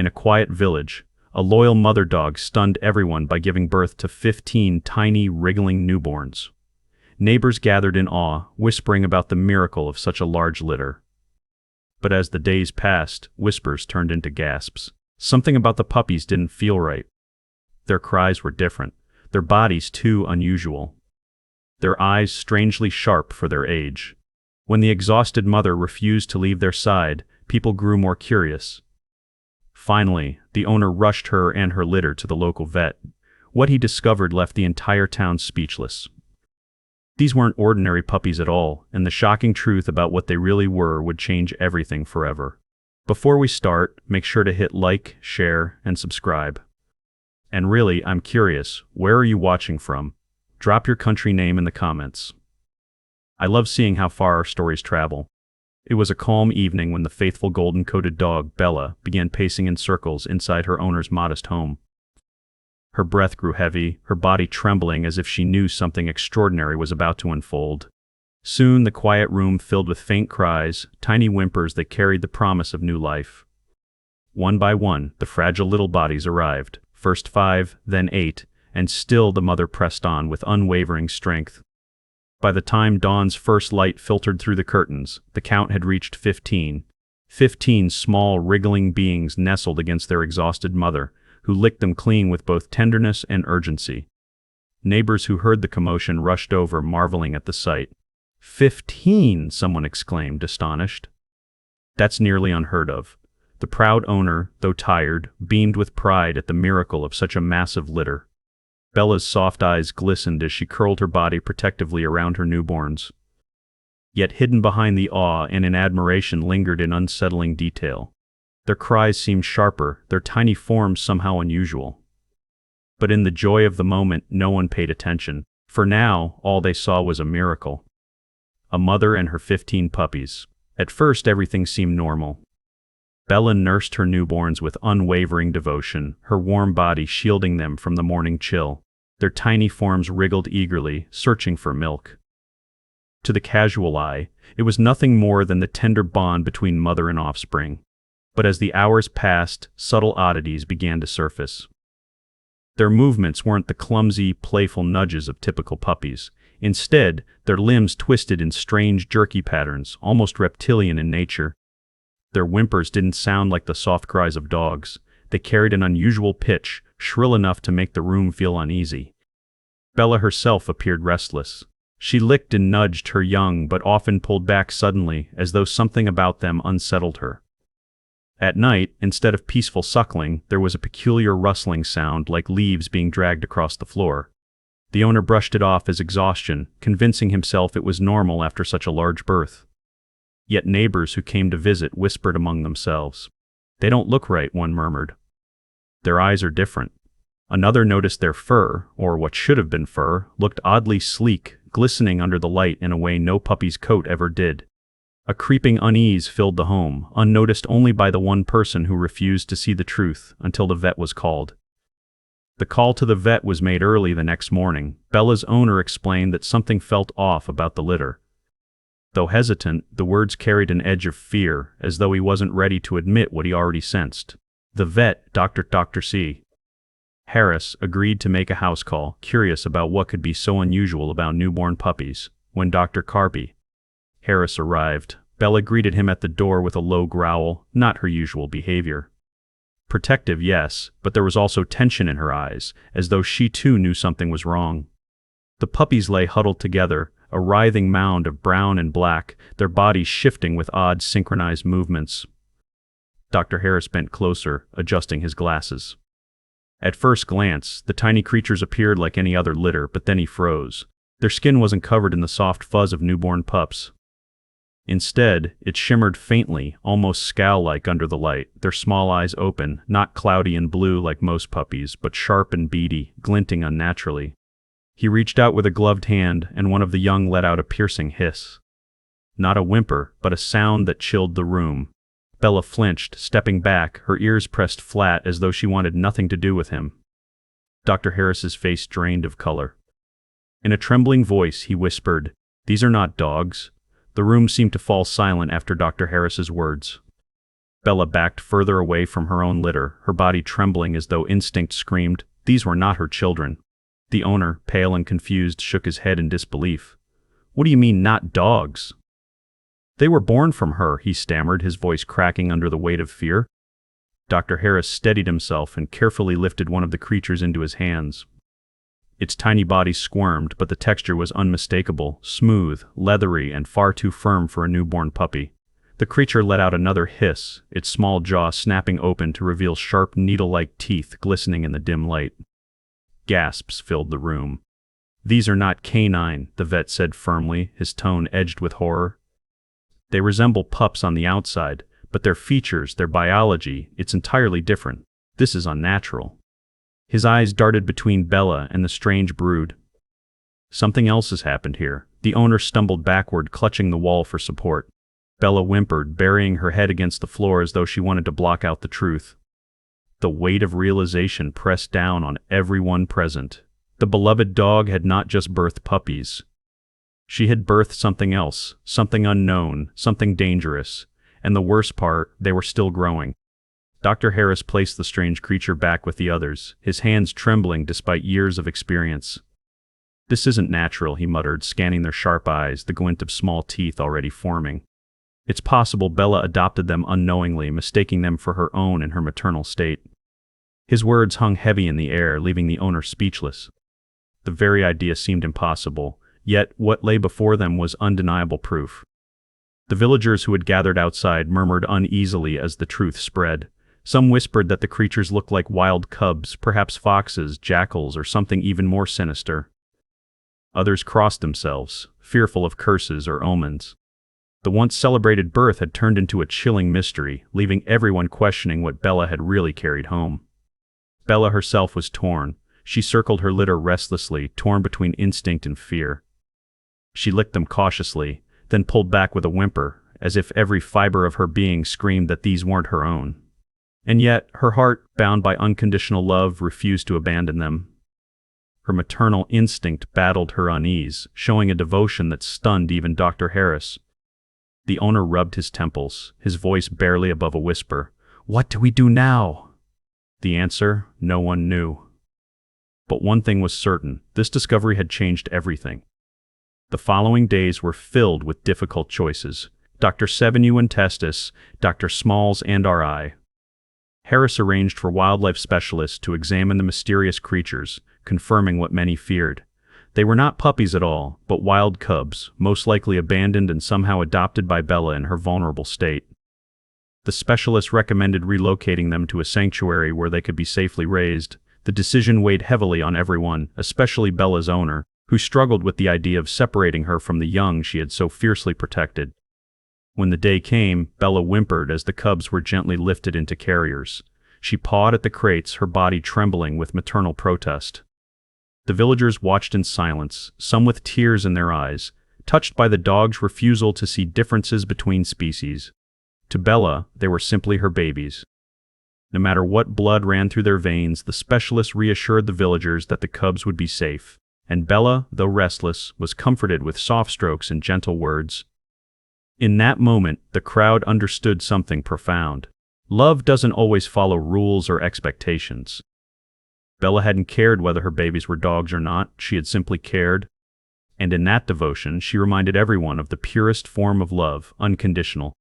In a quiet village, a loyal mother dog stunned everyone by giving birth to 15 tiny, wriggling newborns. Neighbors gathered in awe, whispering about the miracle of such a large litter. But as the days passed, whispers turned into gasps. Something about the puppies didn't feel right. Their cries were different, their bodies too unusual. Their eyes strangely sharp for their age. When the exhausted mother refused to leave their side, people grew more curious. Finally, the owner rushed her and her litter to the local vet. What he discovered left the entire town speechless. These weren't ordinary puppies at all, and the shocking truth about what they really were would change everything forever. Before we start, make sure to hit like, share, and subscribe. And really, I'm curious, where are you watching from? Drop your country name in the comments. I love seeing how far our stories travel. It was a calm evening when the faithful golden-coated dog, Bella, began pacing in circles inside her owner's modest home. Her breath grew heavy, her body trembling as if she knew something extraordinary was about to unfold. Soon the quiet room filled with faint cries, tiny whimpers that carried the promise of new life. One by one, the fragile little bodies arrived, first 5, then 8, and still the mother pressed on with unwavering strength. By the time dawn's first light filtered through the curtains, the count had reached 15. 15 small, wriggling beings nestled against their exhausted mother, who licked them clean with both tenderness and urgency. Neighbors who heard the commotion rushed over, marveling at the sight. 15, someone exclaimed, astonished. That's nearly unheard of. The proud owner, though tired, beamed with pride at the miracle of such a massive litter. Bella's soft eyes glistened as she curled her body protectively around her newborns. Yet hidden behind the awe and in admiration lingered an unsettling detail. Their cries seemed sharper, their tiny forms somehow unusual. But in the joy of the moment, no one paid attention. For now, all they saw was a miracle. A mother and her 15 puppies. At first, everything seemed normal. Bella nursed her newborns with unwavering devotion, her warm body shielding them from the morning chill. Their tiny forms wriggled eagerly, searching for milk. To the casual eye, it was nothing more than the tender bond between mother and offspring. But as the hours passed, subtle oddities began to surface. Their movements weren't the clumsy, playful nudges of typical puppies. Instead, their limbs twisted in strange, jerky patterns, almost reptilian in nature. Their whimpers didn't sound like the soft cries of dogs. They carried an unusual pitch, shrill enough to make the room feel uneasy. Bella herself appeared restless. She licked and nudged her young, but often pulled back suddenly, as though something about them unsettled her. At night, instead of peaceful suckling, there was a peculiar rustling sound like leaves being dragged across the floor. The owner brushed it off as exhaustion, convincing himself it was normal after such a large birth. Yet neighbors who came to visit whispered among themselves. "They don't look right," one murmured. "Their eyes are different." Another noticed their fur, or what should have been fur, looked oddly sleek, glistening under the light in a way no puppy's coat ever did. A creeping unease filled the home, unnoticed only by the one person who refused to see the truth until the vet was called. The call to the vet was made early the next morning. Bella's owner explained that something felt off about the litter. Though hesitant, the words carried an edge of fear, as though he wasn't ready to admit what he already sensed. The vet, Dr. C. Harris, agreed to make a house call, curious about what could be so unusual about newborn puppies. When Dr. Harris arrived, Bella greeted him at the door with a low growl, not her usual behavior. Protective, yes, but there was also tension in her eyes, as though she too knew something was wrong. The puppies lay huddled together, a writhing mound of brown and black, their bodies shifting with odd synchronized movements. Dr. Harris bent closer, adjusting his glasses. At first glance, the tiny creatures appeared like any other litter, but then he froze. Their skin wasn't covered in the soft fuzz of newborn pups. Instead, it shimmered faintly, almost scowl-like under the light, their small eyes open, not cloudy and blue like most puppies, but sharp and beady, glinting unnaturally. He reached out with a gloved hand, and one of the young let out a piercing hiss. Not a whimper, but a sound that chilled the room. Bella flinched, stepping back, her ears pressed flat as though she wanted nothing to do with him. Dr. Harris's face drained of color. In a trembling voice, he whispered, "These are not dogs." The room seemed to fall silent after Dr. Harris's words. Bella backed further away from her own litter, her body trembling as though instinct screamed. These were not her children. The owner, pale and confused, shook his head in disbelief. What do you mean, not dogs? They were born from her, he stammered, his voice cracking under the weight of fear. Dr. Harris steadied himself and carefully lifted one of the creatures into his hands. Its tiny body squirmed, but the texture was unmistakable, smooth, leathery, and far too firm for a newborn puppy. The creature let out another hiss, its small jaw snapping open to reveal sharp, needle-like teeth glistening in the dim light. Gasps filled the room. These are not canine, the vet said firmly, his tone edged with horror. They resemble pups on the outside, but their features, their biology, it's entirely different. This is unnatural. His eyes darted between Bella and the strange brood. Something else has happened here. The owner stumbled backward, clutching the wall for support. Bella whimpered, burying her head against the floor as though she wanted to block out the truth. The weight of realization pressed down on everyone present. The beloved dog had not just birthed puppies. She had birthed something else, something unknown, something dangerous, and the worst part, they were still growing. Dr. Harris placed the strange creature back with the others, his hands trembling despite years of experience. This isn't natural, he muttered, scanning their sharp eyes, the glint of small teeth already forming. It's possible Bella adopted them unknowingly, mistaking them for her own in her maternal state. His words hung heavy in the air, leaving the owner speechless. The very idea seemed impossible, yet what lay before them was undeniable proof. The villagers who had gathered outside murmured uneasily as the truth spread. Some whispered that the creatures looked like wild cubs, perhaps foxes, jackals, or something even more sinister. Others crossed themselves, fearful of curses or omens. The once celebrated birth had turned into a chilling mystery, leaving everyone questioning what Bella had really carried home. Bella herself was torn. She circled her litter restlessly, torn between instinct and fear. She licked them cautiously, then pulled back with a whimper, as if every fiber of her being screamed that these weren't her own. And yet, her heart, bound by unconditional love, refused to abandon them. Her maternal instinct battled her unease, showing a devotion that stunned even Dr. Harris. The owner rubbed his temples, his voice barely above a whisper. What do we do now? The answer, no one knew. But one thing was certain, this discovery had changed everything. The following days were filled with difficult choices. Dr. Sevenu and Testis, Dr. Smalls and R.I. Harris arranged for wildlife specialists to examine the mysterious creatures, confirming what many feared. They were not puppies at all, but wild cubs, most likely abandoned and somehow adopted by Bella in her vulnerable state. The specialists recommended relocating them to a sanctuary where they could be safely raised. The decision weighed heavily on everyone, especially Bella's owner, who struggled with the idea of separating her from the young she had so fiercely protected. When the day came, Bella whimpered as the cubs were gently lifted into carriers. She pawed at the crates, her body trembling with maternal protest. The villagers watched in silence, some with tears in their eyes, touched by the dog's refusal to see differences between species. To Bella, they were simply her babies. No matter what blood ran through their veins, the specialists reassured the villagers that the cubs would be safe, and Bella, though restless, was comforted with soft strokes and gentle words. In that moment, the crowd understood something profound. Love doesn't always follow rules or expectations. Bella hadn't cared whether her babies were dogs or not, she had simply cared. And in that devotion, she reminded everyone of the purest form of love, unconditional.